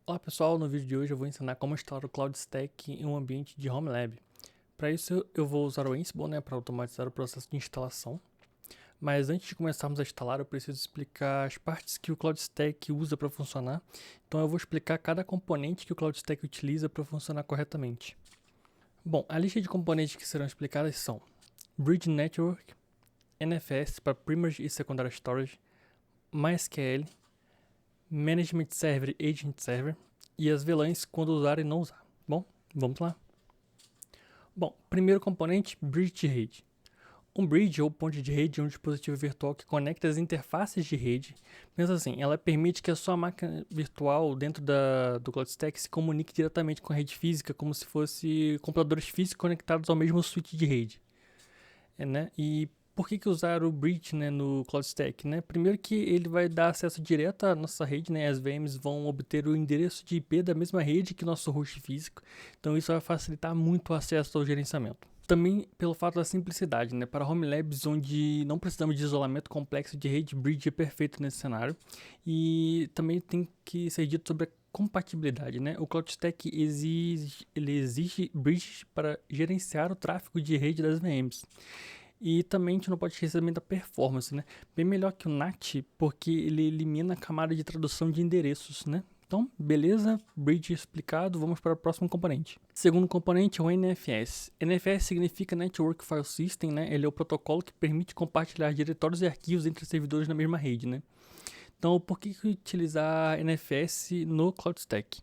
Olá pessoal, no vídeo de hoje eu vou ensinar como instalar o CloudStack em um ambiente de Home Lab. Para isso eu vou usar o Ansible, para automatizar o processo de instalação. Mas antes de começarmos a instalar, eu preciso explicar as partes que o CloudStack usa para funcionar. Então eu vou explicar cada componente que o CloudStack utiliza para funcionar corretamente. Bom, a lista de componentes que serão explicadas são Bridge Network, NFS para Primary e Secondary Storage, MySQL, Management Server e Agent Server, e as VLANs quando usar e não usar. Bom, vamos lá. Bom, primeiro componente, Bridge de rede. Um bridge ou ponte de rede é um dispositivo virtual que conecta as interfaces de rede. Pensa assim, ela permite que a sua máquina virtual dentro do CloudStack se comunique diretamente com a rede física, como se fosse computadores físicos conectados ao mesmo switch de rede. E por que usar o bridge, no CloudStack, Primeiro que ele vai dar acesso direto à nossa rede, As VMs vão obter o endereço de IP da mesma rede que nosso host físico. Então isso vai facilitar muito o acesso ao gerenciamento. Também pelo fato da simplicidade, para home labs onde não precisamos de isolamento complexo de rede, bridge é perfeito nesse cenário. E também tem que ser dito sobre a compatibilidade, O CloudStack exige bridges para gerenciar o tráfego de rede das VMs. E também a gente não pode esquecer também da performance, Bem melhor que o NAT, porque ele elimina a camada de tradução de endereços, Então, beleza, bridge explicado, vamos para o próximo componente. Segundo componente é o NFS. NFS significa Network File System, Ele é o protocolo que permite compartilhar diretórios e arquivos entre servidores na mesma rede, Então, por que utilizar NFS no CloudStack?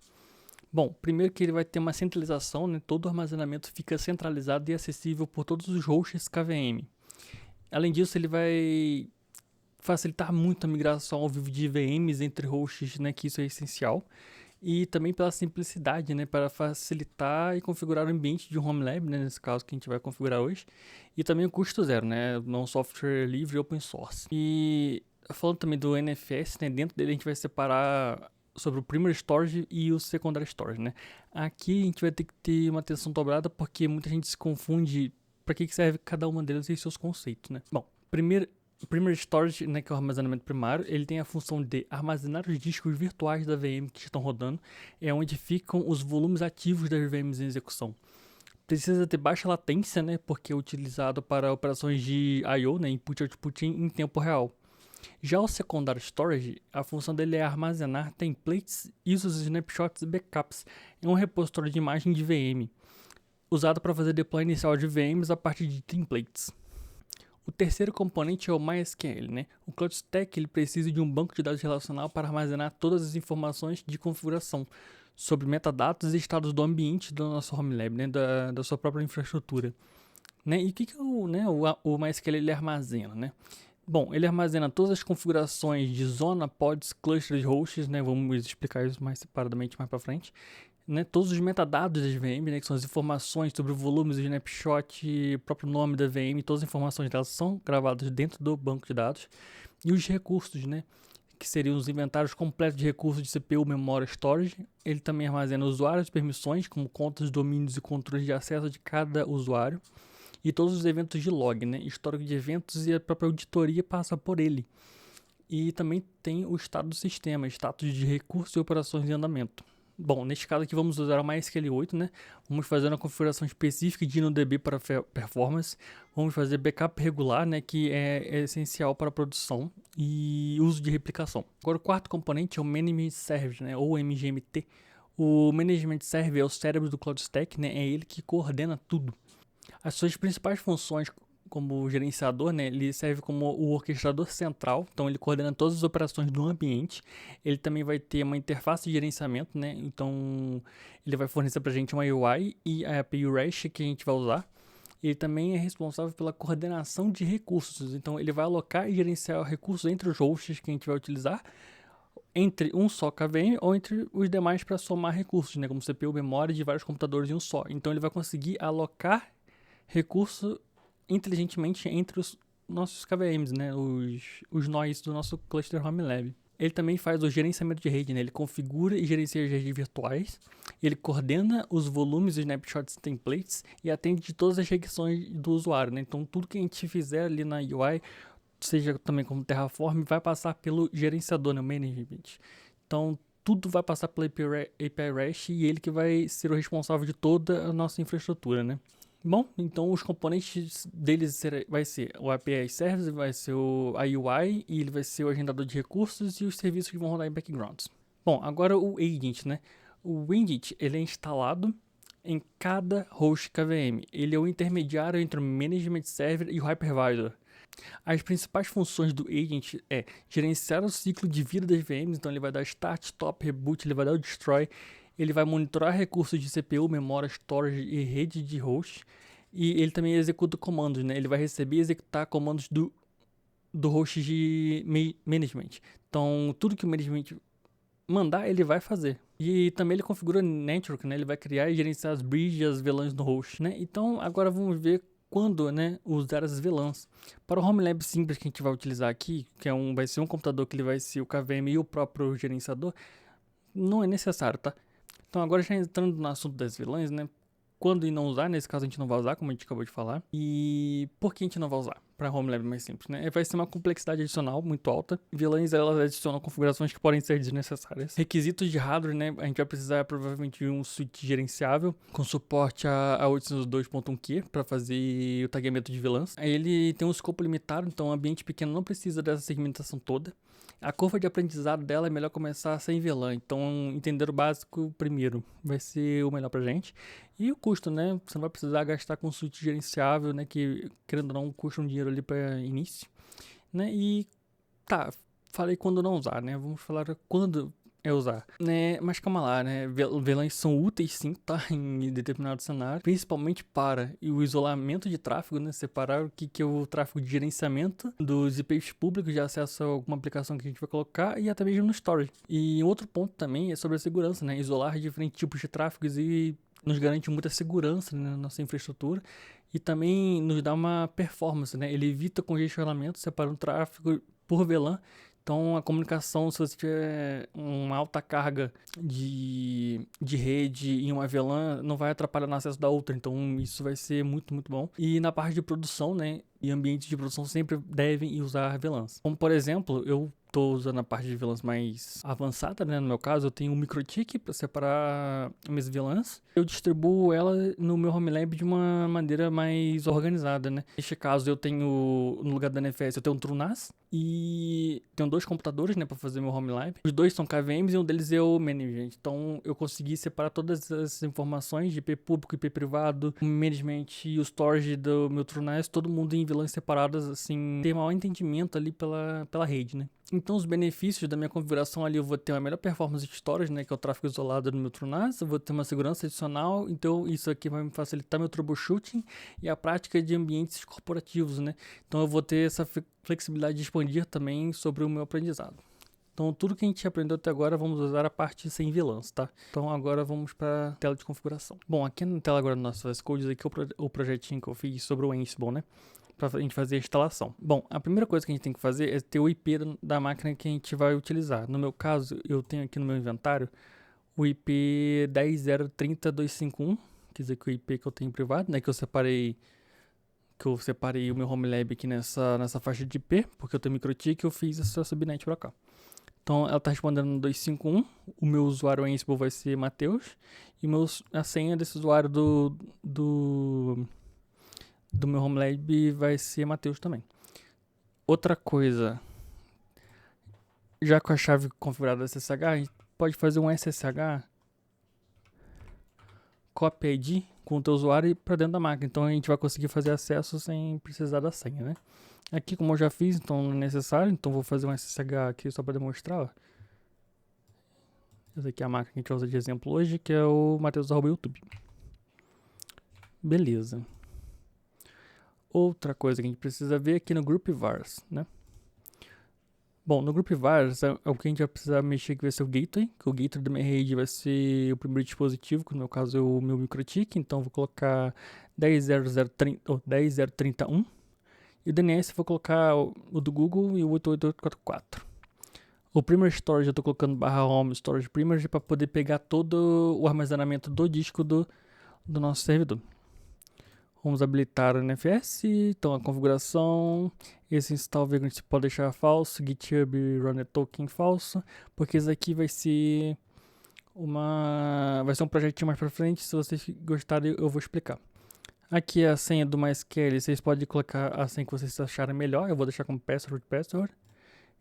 Bom, primeiro que ele vai ter uma centralização, todo o armazenamento fica centralizado e acessível por todos os hosts KVM. Além disso, ele vai facilitar muito a migração ao vivo de VMs entre hosts, que isso é essencial. E também pela simplicidade, para facilitar e configurar o ambiente de um home lab, nesse caso que a gente vai configurar hoje. E também o custo zero, não software livre e open source. E falando também do NFS, dentro dele a gente vai separar sobre o Primary Storage e o Secondary Storage, Aqui a gente vai ter que ter uma atenção dobrada porque muita gente se confunde para que serve cada uma delas e seus conceitos, Bom, Primary Storage, que é o armazenamento primário, ele tem a função de armazenar os discos virtuais da VM que estão rodando, é onde ficam os volumes ativos das VMs em execução. Precisa ter baixa latência, porque é utilizado para operações de I/O, input e output em tempo real. Já o Secondary Storage, a função dele é armazenar templates, ISOs, snapshots e backups em um repositório de imagem de VM, usado para fazer deploy inicial de VMs a partir de templates. O terceiro componente é o MySQL, O CloudStack ele precisa de um banco de dados relacional para armazenar todas as informações de configuração sobre metadados e estados do ambiente do nosso home lab, da sua própria infraestrutura. E o que o MySQL ele armazena, Bom, ele armazena todas as configurações de zona, pods, clusters, hosts, Vamos explicar isso mais separadamente mais para frente. Todos os metadados das VM, que são as informações sobre o volume, o snapshot, o próprio nome da VM, todas as informações delas são gravadas dentro do banco de dados. E os recursos, que seriam os inventários completos de recursos de CPU, memória, storage. Ele também armazena usuários e permissões, como contas, domínios e controles de acesso de cada usuário. E todos os eventos de log, histórico de eventos e a própria auditoria passa por ele. E também tem o estado do sistema, status de recursos e operações em andamento. Bom, neste caso aqui vamos usar o MySQL 8, Vamos fazer uma configuração específica de InnoDB para performance. Vamos fazer backup regular, que é essencial para a produção e uso de replicação. Agora o quarto componente é o Management Server, ou MGMT. O Management Server é o cérebro do CloudStack, É ele que coordena tudo. As suas principais funções como gerenciador, ele serve como o orquestrador central, então ele coordena todas as operações do ambiente. Ele também vai ter uma interface de gerenciamento, então ele vai fornecer para a gente uma UI e a API REST que a gente vai usar. Ele também é responsável pela coordenação de recursos, então ele vai alocar e gerenciar recursos entre os hosts que a gente vai utilizar, entre um só KVM ou entre os demais para somar recursos, como CPU, memória de vários computadores em um só. Então ele vai conseguir alocar recurso inteligentemente entre os nossos KVMs, os nós do nosso cluster Home Lab. Ele também faz o gerenciamento de rede, Ele configura e gerencia as redes virtuais, ele coordena os volumes, snapshots e templates e atende de todas as requisições do usuário, Então tudo que a gente fizer ali na UI, seja também como Terraform, vai passar pelo gerenciador, o management. Então tudo vai passar pela API REST e ele que vai ser o responsável de toda a nossa infraestrutura, né? Bom, então os componentes deles vai ser o API Service, vai ser a UI e ele vai ser o agendador de recursos e os serviços que vão rodar em backgrounds. Bom, agora o agent, né? O agent, ele é instalado em cada host KVM. Ele é o intermediário entre o Management Server e o Hypervisor. As principais funções do agent é gerenciar o ciclo de vida das VMs, então ele vai dar start, stop, reboot, ele vai dar o destroy, ele vai monitorar recursos de CPU, memória, storage e rede de host, e ele também executa comandos, né? Ele vai receber e executar comandos do host de management. Então, tudo que o management mandar, ele vai fazer. E também ele configura network, né? Ele vai criar e gerenciar as bridges e as VLANs no host, né? Então, agora vamos ver quando, né, usar as VLANs. Para o Home Lab simples que a gente vai utilizar aqui, que vai ser um computador que ele vai ser o KVM e o próprio gerenciador, não é necessário, tá? Então agora já entrando no assunto das VLANs, né? Quando e não usar, nesse caso a gente não vai usar, como a gente acabou de falar. E por que a gente não vai usar? Para Home Lab mais simples, né? Vai ser uma complexidade adicional muito alta. VLANs, elas adicionam configurações que podem ser desnecessárias. Requisitos de hardware, né? A gente vai precisar provavelmente de um switch gerenciável com suporte a 802.1Q para fazer o tagueamento de VLANs. Ele tem um escopo limitado, então um ambiente pequeno não precisa dessa segmentação toda. A curva de aprendizado dela é melhor começar sem VLAN, então entender o básico primeiro vai ser o melhor pra gente. E o custo, né? Você não vai precisar gastar com switch gerenciável, né? Que, querendo ou não, custa um dinheiro ali para início, né? E tá, falei quando não usar, né? Vamos falar quando é usar, né? Mas calma lá, né? VLANs são úteis sim, tá? Em determinado cenário, principalmente para o isolamento de tráfego, né? Separar o que é o tráfego de gerenciamento dos IPs públicos de acesso a alguma aplicação que a gente vai colocar e até mesmo no storage. E outro ponto também é sobre a segurança, né? Isolar diferentes tipos de tráfegos e nos garante muita segurança, né, na nossa infraestrutura e também nos dá uma performance, né? Ele evita congestionamento, separando o tráfego por VLAN. Então, a comunicação, se você tiver uma alta carga de rede em uma VLAN, não vai atrapalhar no acesso da outra. Então, isso vai ser muito, muito bom. E na parte de produção, né? E ambientes de produção sempre devem usar VLANs. Como, por exemplo, eu estou usando a parte de VLANs mais avançada, né? No meu caso, eu tenho um microtik para separar minhas VLANs. Eu distribuo ela no meu Home Lab de uma maneira mais organizada, né? Neste caso, eu tenho, no lugar da NFS, eu tenho um TrueNAS e tenho 2 computadores, né, para fazer meu Home Lab. Os 2 são KVMs e um deles é o Management. Então, eu consegui separar todas as informações de IP público, IP privado, o Management e o Storage do meu TrueNAS, todo mundo em VLANs separadas, assim, ter maior entendimento ali pela rede, né? Então, os benefícios da minha configuração ali, eu vou ter uma melhor performance de storage, né, que é o tráfego isolado no meu TrueNAS, eu vou ter uma segurança adicional, então isso aqui vai me facilitar meu troubleshooting e a prática de ambientes corporativos, né? Então, eu vou ter essa flexibilidade de expandir também sobre o meu aprendizado. Então, tudo que a gente aprendeu até agora, vamos usar a parte sem VLANs, tá? Então, agora vamos para a tela de configuração. Bom, aqui na tela agora do nosso VS Code, aqui é o projetinho que eu fiz sobre o Ansible, né? Para a gente fazer a instalação. Bom, a primeira coisa que a gente tem que fazer é ter o IP da máquina que a gente vai utilizar. No meu caso, eu tenho aqui no meu inventário o IP 10.030.251, quer dizer que o IP que eu tenho privado, né, que eu separei o meu Home Lab aqui nessa faixa de IP, porque eu tenho microtik e eu fiz essa subnet para cá. Então ela está respondendo no 251, o meu usuário Ansible vai ser Matheus e a senha desse usuário do meu Home Lab vai ser Matheus também. Outra coisa, já com a chave configurada SSH, a gente pode fazer um SSH copy ID com o teu usuário para dentro da máquina. Então a gente vai conseguir fazer acesso sem precisar da senha, né? Aqui, como eu já fiz, então não é necessário. Então vou fazer um SSH aqui só para demonstrar. Ó. Essa aqui é a máquina que a gente vai usar de exemplo hoje, que é o Matheus@YouTube. Beleza. Outra coisa que a gente precisa ver aqui no Group Vars, né? Bom, no Group Vars é o que a gente vai precisar mexer, que vai ser o Gateway, que o Gateway da minha rede vai ser o primeiro dispositivo, que no meu caso é o meu microtik, então vou colocar 10.031, e o DNS eu vou colocar o do Google e o 88844. O Primary Storage eu estou colocando /home storage primary para poder pegar todo o armazenamento do disco do nosso servidor. Vamos habilitar o NFS, então a configuração, esse install vagrant pode deixar falso, GitHub runner token falso, porque isso aqui vai ser Vai ser um projetinho mais pra frente. Se vocês gostarem, eu vou explicar. Aqui é a senha do MySQL. Vocês podem colocar a senha que vocês acharem melhor. Eu vou deixar como password.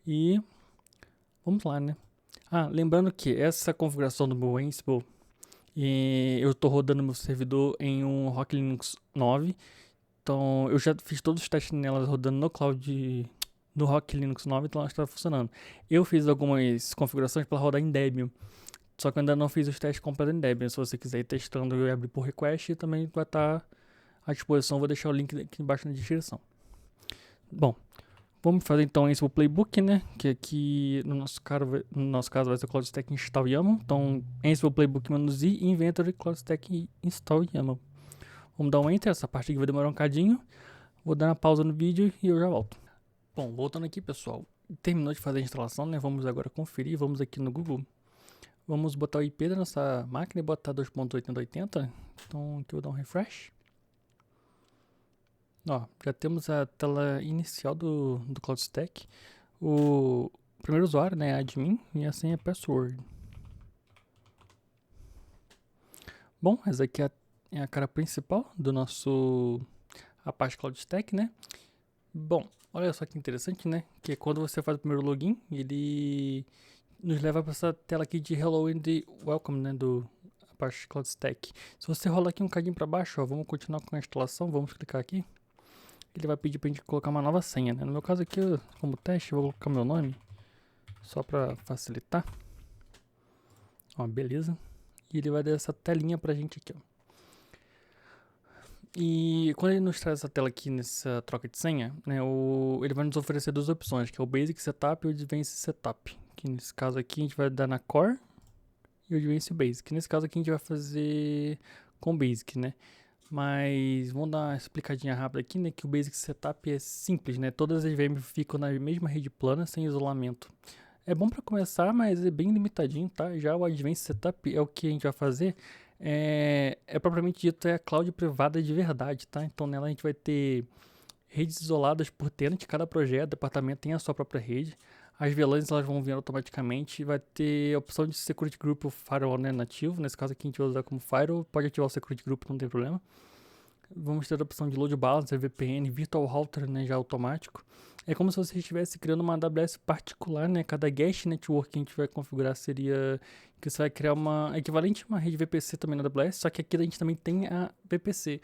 E vamos lá, né? Lembrando que essa configuração do meu Ansible, eu tô rodando meu servidor em um Rock Linux 9. Então, eu já fiz todos os testes nelas rodando no Rock Linux 9, então ela está funcionando. Eu fiz algumas configurações para rodar em Debian, só que eu ainda não fiz os testes completos em Debian. Se você quiser ir testando, eu abro por request e também vai estar à disposição. Vou deixar o link aqui embaixo na descrição. Bom, vamos fazer então esse playbook, né? Que aqui no nosso caso vai ser o CloudStack install YAML. Então, Ansible playbook -i inventory CloudStack install YAML. Vamos dar um enter, essa parte aqui vai demorar um cadinho. Vou dar uma pausa no vídeo e eu já volto. Bom, voltando aqui, pessoal. Terminou de fazer a instalação, né? Vamos agora conferir. Vamos aqui no Google. Vamos botar o IP da nossa máquina e botar 2.8080. Então aqui eu vou dar um refresh. Ó, já temos a tela inicial do CloudStack. O primeiro usuário, né, é admin, e a senha é password. Bom, essa aqui é a cara principal do nosso Apache CloudStack, né? Bom, olha só que interessante, né? Que quando você faz o primeiro login, ele nos leva para essa tela aqui de Hello and Welcome, né? Do Apache CloudStack. Se você rolar aqui um cadinho para baixo, ó, vamos continuar com a instalação, vamos clicar aqui. Ele vai pedir para a gente colocar uma nova senha, né? No meu caso aqui, como teste, eu vou colocar meu nome, só para facilitar. Ó, beleza. E ele vai dar essa telinha pra gente aqui, ó. E quando ele nos traz essa tela aqui nessa troca de senha, né, ele vai nos oferecer duas opções, que é o Basic Setup e o Advanced Setup. Que nesse caso aqui a gente vai dar na Core e o Advanced Basic. Nesse caso aqui a gente vai fazer com Basic, né? Mas vamos dar uma explicadinha rápida aqui, né? Que o Basic Setup é simples, né? Todas as VMs ficam na mesma rede plana, sem isolamento. É bom para começar, mas é bem limitadinho, tá? Já o Advanced Setup é o que a gente vai fazer. Propriamente dito, é a cloud privada de verdade, tá? Então nela a gente vai ter redes isoladas por tenant, cada projeto, departamento tem a sua própria rede. As VLANs elas vão vir automaticamente, vai ter a opção de Security Group ou Firewall, né, nativo. Nesse caso aqui a gente vai usar como Firewall, pode ativar o Security Group, não tem problema. Vamos ter a opção de Load Balancer, VPN, Virtual Router, né, já automático. É como se você estivesse criando uma AWS particular, né? Cada guest network que a gente vai configurar seria que você vai criar uma equivalente a uma rede VPC também na AWS, só que aqui a gente também tem a VPC.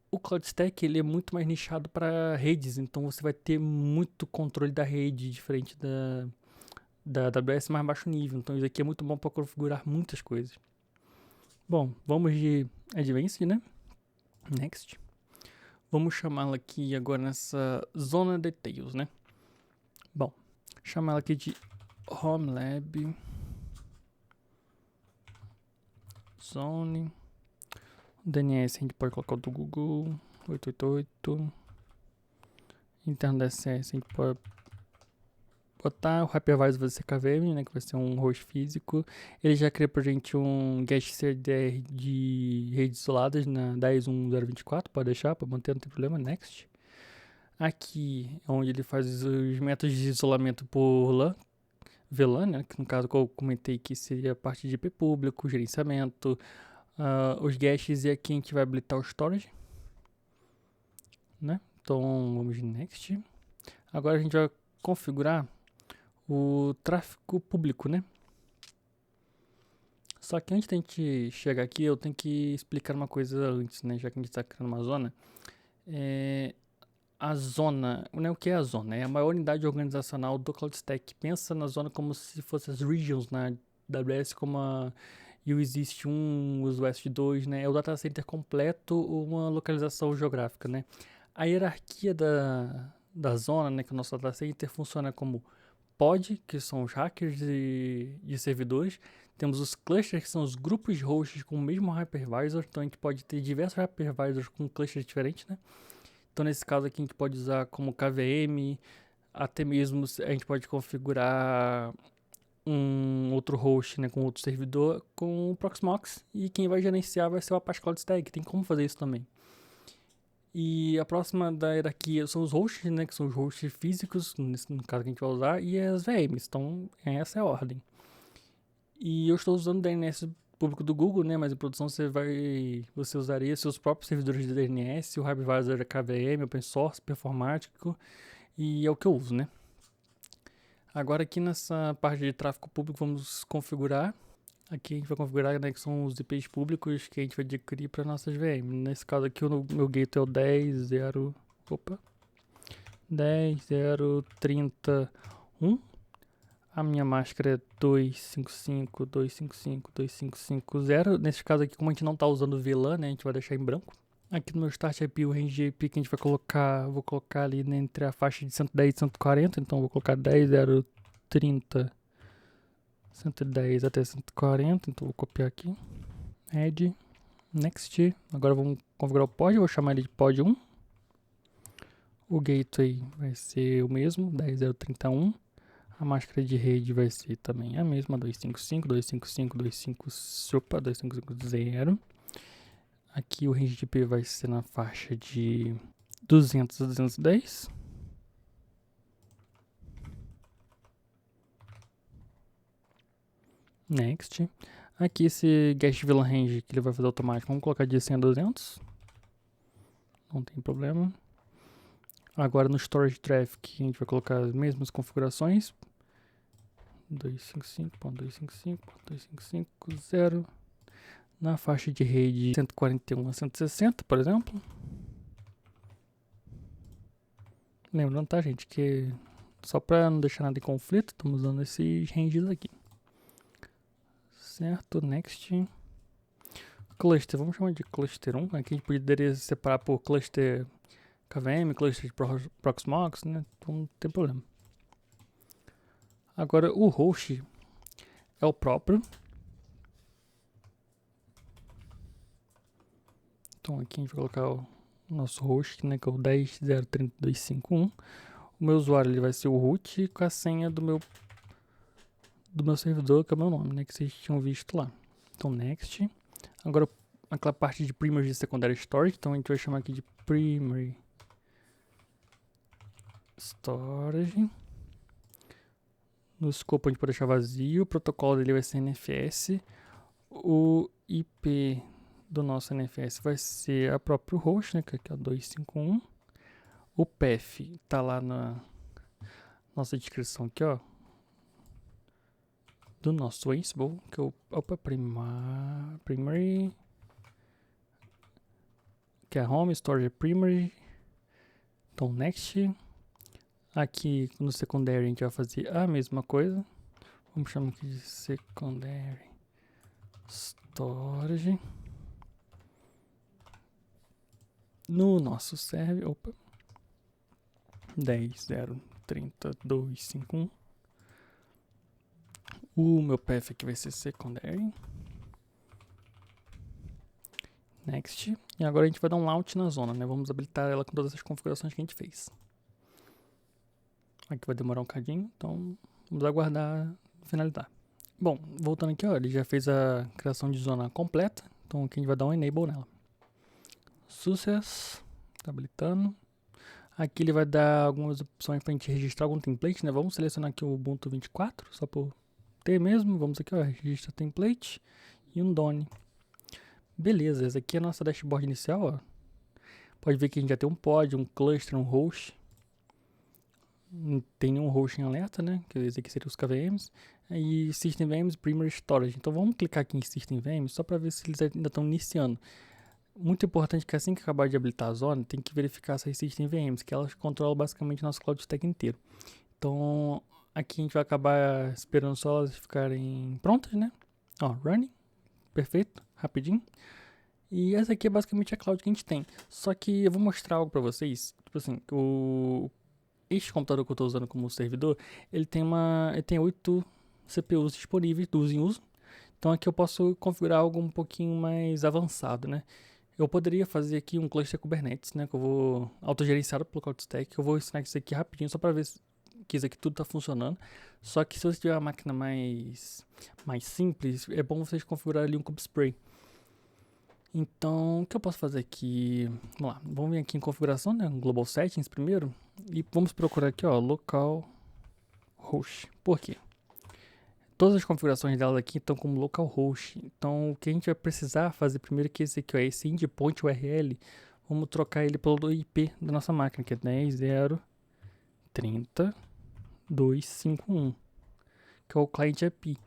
O CloudStack ele é muito mais nichado para redes, então você vai ter muito controle da rede, diferente da AWS mais baixo nível. Então isso aqui é muito bom para configurar muitas coisas. Bom, vamos de Advanced, né? Next. Vamos chamá-la aqui agora nessa zona details, né? Bom, chamar ela aqui de HomeLab Zone. O DNS a gente pode colocar o do Google 888. Interno da SS a gente pode botar o hypervisor vai ser KVM, né, que vai ser um host físico. Ele já cria pra gente um guest CDR de redes isoladas na 10.1.0.24, pode deixar, para manter, não tem problema. Next. Aqui é onde ele faz os métodos de isolamento por LAN, VLAN, né, que no caso que eu comentei que seria a parte de IP público, gerenciamento, os guests, e aqui a gente vai habilitar o storage, né? Então vamos de next. Agora a gente vai configurar o tráfego público, né? Só que antes da gente chegar aqui, eu tenho que explicar uma coisa antes, né? Já que a gente está criando uma zona. A zona, né? O que é a zona? É a maior unidade organizacional do CloudStack. Pensa na zona como se fossem as regions na AWS, como a Exist 1, os West 2, né? É o data center completo, uma localização geográfica, né? A hierarquia da zona, né? Que o nosso data center funciona como pod, que são os hackers de servidores. Temos os clusters, que são os grupos de hosts com o mesmo hypervisor. Então a gente pode ter diversos hypervisors com clusters diferentes, né? Então nesse caso aqui a gente pode usar como KVM, até mesmo a gente pode configurar um outro host, né, com outro servidor com o Proxmox, e quem vai gerenciar vai ser o Apache CloudStack. Tem como fazer isso também. E a próxima da hierarquia são os hosts, né, que são os hosts físicos, no caso que a gente vai usar, e as VMs. Então essa é a ordem. E eu estou usando o DNS público do Google, né? Mas em produção você usaria seus próprios servidores de DNS, o Hypervisor é KVM, open source, performático, e é o que eu uso, né? Agora aqui nessa parte de tráfego público vamos configurar. Aqui a gente vai configurar, né, que são os IPs públicos que a gente vai adquirir para nossas VM. Nesse caso aqui o meu gateway é o 10.031. A minha máscara é 255.255.255.0. Nesse caso aqui, como a gente não está usando VLAN, né, a gente vai deixar em branco. Aqui no meu Start IP, o range IP que a gente vai colocar, vou colocar ali entre a faixa de 110 e 140, então vou colocar 10.030, 110 até 140, então vou copiar aqui. Add, next. Agora vamos configurar o pod, eu vou chamar ele de pod 1. O gateway vai ser o mesmo, 10.031. A máscara de rede vai ser também a mesma, 255.255.250. Aqui o range de IP vai ser na faixa de 200 a 210. Next. Aqui esse guest VLAN range que ele vai fazer automático, vamos colocar de 100 a 200. Não tem problema. Agora no storage traffic a gente vai colocar as mesmas configurações. 255.255.255.0. Na faixa de rede 141 a 160, por exemplo. Lembrando, tá, gente, que só para não deixar nada em conflito, estamos usando esses ranges aqui. Certo, next. Cluster, vamos chamar de cluster 1. Aqui a gente poderia separar por cluster KVM, cluster de Proxmox, né? Então não tem problema. Agora o host é o próprio. Então aqui a gente vai colocar o nosso host, né, que é o 10.032.51. O meu usuário ele vai ser o root com a senha do meu servidor, que é o meu nome, né, que vocês tinham visto lá. Então next. Agora aquela parte de primary e secondary storage, então a gente vai chamar aqui de primary storage. No escopo a gente pode deixar vazio, o protocolo dele vai ser NFS. O IP do nosso NFS vai ser a próprio host, né, que aqui é o 251. O path tá lá na nossa descrição aqui, ó, do nosso Ansible, que é o primary, que é home, storage primary. Então next. Aqui no secondary a gente vai fazer a mesma coisa. Vamos chamar aqui de secondary storage. No nosso server, 10.032.51. O meu path aqui vai ser secondary. Next. E agora a gente vai dar um launch na zona, né? Vamos habilitar ela com todas as configurações que a gente fez. Aqui vai demorar um cadinho, então vamos aguardar finalizar. Bom, voltando aqui, ó, ele já fez a criação de zona completa, então aqui a gente vai dar um enable nela. Success, tá habilitando. Aqui ele vai dar algumas opções para a gente registrar algum template, né? Vamos selecionar aqui o Ubuntu 24, só por ter mesmo. Vamos aqui, ó, registra template e um Done. Beleza, essa aqui é a nossa dashboard inicial, ó. Pode ver que a gente já tem um pod, um cluster, um host. Não tem nenhum host em alerta, né? Que esse aqui seria os KVMs. E System VMs, Primary Storage. Então vamos clicar aqui em System VMs só para ver se eles ainda estão iniciando. Muito importante que assim que acabar de habilitar a zona, tem que verificar essas System VMs, que elas controlam basicamente o nosso Cloud Stack inteiro. Então aqui a gente vai acabar esperando só elas ficarem prontas, né? Ó, running. Perfeito, rapidinho. E essa aqui é basicamente a cloud que a gente tem. Só que eu vou mostrar algo para vocês. Tipo assim, este computador que eu estou usando como servidor, ele tem 8 CPUs disponíveis, 2 em uso. Então aqui eu posso configurar algo um pouquinho mais avançado, né? Eu poderia fazer aqui um cluster Kubernetes, né? Que eu vou autogerenciado pelo CloudStack. Eu vou ensinar isso aqui rapidinho, só para ver que isso aqui tudo está funcionando. Só que se você tiver uma máquina mais simples, é bom vocês configurar ali um kubespray. Então, o que eu posso fazer aqui? Vamos lá, vamos vir aqui em configuração, né? Global Settings primeiro. E vamos procurar aqui, ó, local host. Por quê? Todas as configurações dela aqui estão como localhost. Então, o que a gente vai precisar fazer primeiro é que esse aqui, ó, esse endpoint URL, vamos trocar ele pelo IP da nossa máquina, que é 10.0.30.251, que é o client IP.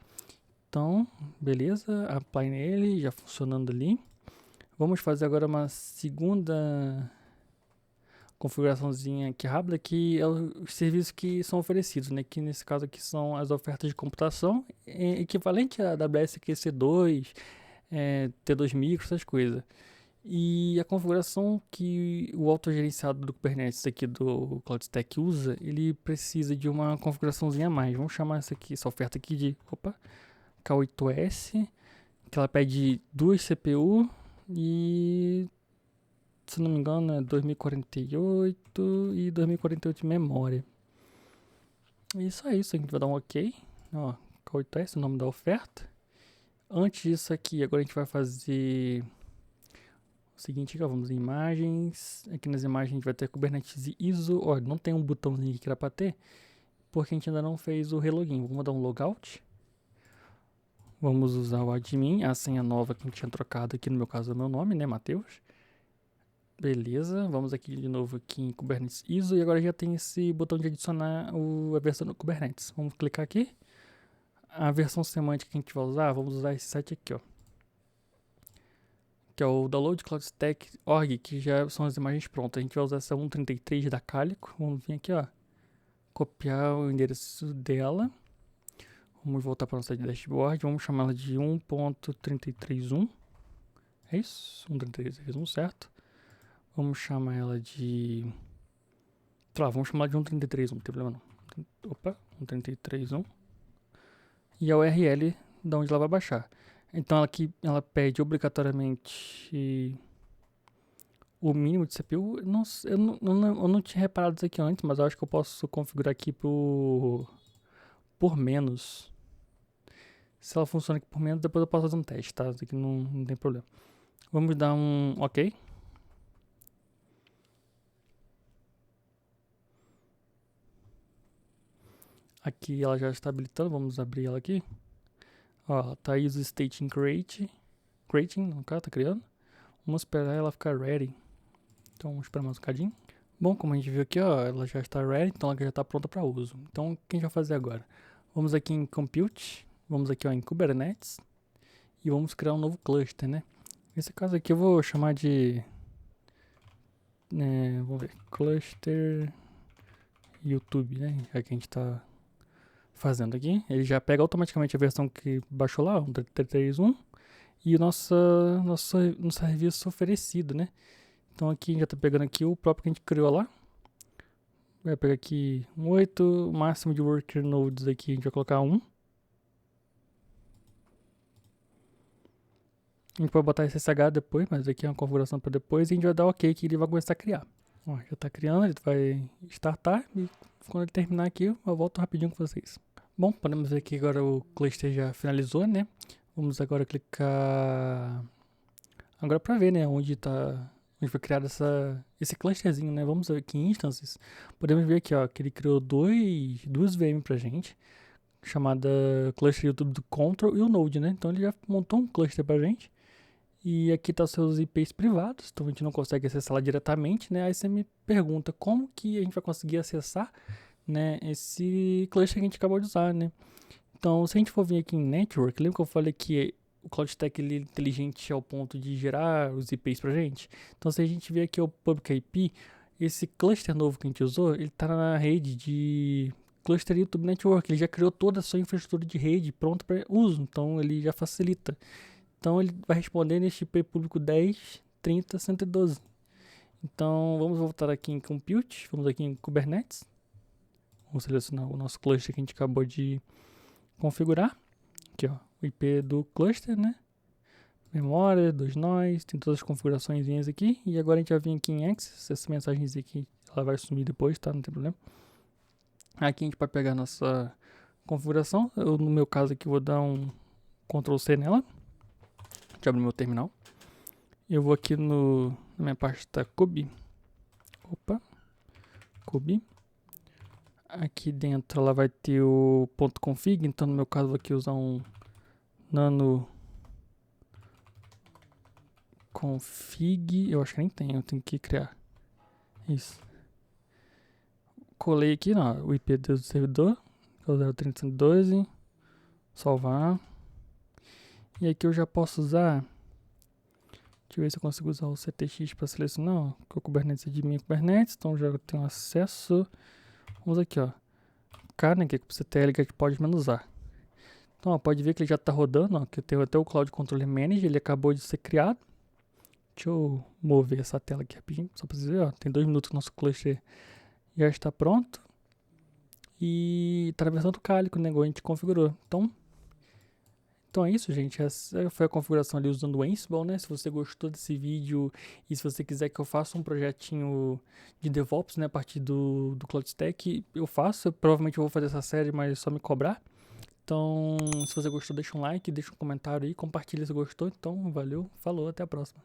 Então, beleza, apply nele, já funcionando ali. Vamos fazer agora uma segunda configuraçãozinha aqui rápida, que é os serviços que são oferecidos, né? Que nesse caso aqui são as ofertas de computação, equivalente a AWS EC2, T2 Micro, essas coisas. E a configuração que o autogerenciado do Kubernetes aqui do CloudStack usa, ele precisa de uma configuraçãozinha a mais. Vamos chamar essa oferta aqui de K8S, que ela pede 2 CPU e, se não me engano, é 2048 e 2048 de memória. Isso é isso, a gente vai dar um OK. Ó, K8S, o nome da oferta. Antes disso aqui, agora a gente vai fazer o seguinte, ó, vamos em imagens. Aqui nas imagens a gente vai ter Kubernetes ISO. Ó, não tem um botãozinho aqui que era pra ter, porque a gente ainda não fez o relogin. Vamos dar um logout. Vamos usar o admin, a senha nova que a gente tinha trocado aqui, no meu caso é o meu nome, né, Matheus. Beleza, vamos aqui de novo aqui em Kubernetes ISO e agora já tem esse botão de adicionar a versão do Kubernetes. Vamos clicar aqui. A versão semântica que a gente vai usar, vamos usar esse site aqui, ó, que é o Download CloudStack.org, que já são as imagens prontas. A gente vai usar essa 1.33 da Calico. Vamos vir aqui, ó, copiar o endereço dela. Vamos voltar para o nosso dashboard. Vamos chamar ela de 1.331. É isso? 1.33.1, certo? Vamos chamar ela de... Tá, vamos chamar ela de 1.33.1, não tem problema não. Opa, 1.33.1. E a URL de onde ela vai baixar. Então aqui ela pede obrigatoriamente o mínimo de CPU. Eu não tinha reparado isso aqui antes, mas eu acho que eu posso configurar aqui por menos. Se ela funciona aqui por menos, depois eu posso fazer um teste, tá? Isso aqui não tem problema. Vamos dar um OK. Aqui ela já está habilitando, vamos abrir ela aqui. Ó, tá aí o state in creating, no caso, tá criando. Vamos esperar ela ficar ready. Então vamos esperar mais um bocadinho. Bom, como a gente viu aqui, ó, ela já está ready, então ela já está pronta para uso. Então o que a gente vai fazer agora? Vamos aqui em compute, vamos aqui, ó, em Kubernetes e vamos criar um novo cluster, né? Nesse caso aqui eu vou chamar de, vamos ver, cluster YouTube, né? Já que a gente está fazendo aqui. Ele já pega automaticamente a versão que baixou lá, 1.3.1, e o nosso serviço oferecido, né? Então aqui a gente já está pegando aqui o próprio que a gente criou lá. Vai pegar aqui um 8, o máximo de worker nodes aqui a gente vai colocar 1. A gente pode botar SSH depois, mas aqui é uma configuração para depois. E a gente vai dar OK que ele vai começar a criar. Ó, já está criando, ele vai startar e quando ele terminar aqui eu volto rapidinho com vocês. Bom, podemos ver que agora o cluster já finalizou, né? Vamos agora clicar agora para ver, né, onde foi criado esse clusterzinho, né? Vamos ver aqui em instances. Podemos ver aqui, ó, que ele criou duas VM pra gente, chamada cluster YouTube do Control e o Node, né? Então ele já montou um cluster pra gente. E aqui tá os seus IPs privados, então a gente não consegue acessar lá diretamente, né? Aí você me pergunta como que a gente vai conseguir acessar, né, esse cluster que a gente acabou de usar, né? Então, se a gente for vir aqui em Network, lembra que eu falei que o CloudStack ele é inteligente ao ponto de gerar os IPs pra gente? Então, se a gente ver aqui o Public IP, esse cluster novo que a gente usou, ele tá na rede de Cluster YouTube Network. Ele já criou toda a sua infraestrutura de rede pronta para uso, então ele já facilita. Então, ele vai responder neste IP público 10.30.112. Então, vamos voltar aqui em Compute, vamos aqui em Kubernetes. Vamos selecionar o nosso cluster que a gente acabou de configurar. Aqui, ó, o IP do cluster, né? Memória, 2 nós, tem todas as configurações aqui. E agora a gente vai vir aqui em Access, essa mensagem aqui, ela vai sumir depois, tá? Não tem problema. Aqui a gente vai pegar a nossa configuração. Eu, no meu caso aqui, vou dar um Ctrl C nela. Deixa eu abrir meu terminal. Eu vou aqui na minha pasta Kube. Opa, Kube. Aqui dentro ela vai ter o ponto .config, então no meu caso vou aqui usar um nano config, eu acho que nem tem, eu tenho que criar. Isso. Colei aqui, o IP do servidor, que é o 0.30.112, salvar. E aqui eu já posso usar, deixa eu ver se eu consigo usar o CTX para selecionar, que o Kubernetes é de minha Kubernetes, então já tenho acesso. Vamos aqui, Kernel, que é o CTL que pode usar. Então, pode ver que ele já está rodando, que eu tenho até o Cloud Controller Manager, ele acabou de ser criado. Deixa eu mover essa tela aqui rapidinho, só para vocês verem, tem 2 minutos que o nosso cluster já está pronto. E está na versão do Kali, que o negócio a gente configurou. Então é isso, gente. Essa foi a configuração ali usando o Ansible, né? Se você gostou desse vídeo e se você quiser que eu faça um projetinho de DevOps, né? A partir do CloudStack, eu faço. Eu provavelmente vou fazer essa série, mas é só me cobrar. Então, se você gostou, deixa um like, deixa um comentário aí, compartilha se gostou. Então, valeu, falou, até a próxima.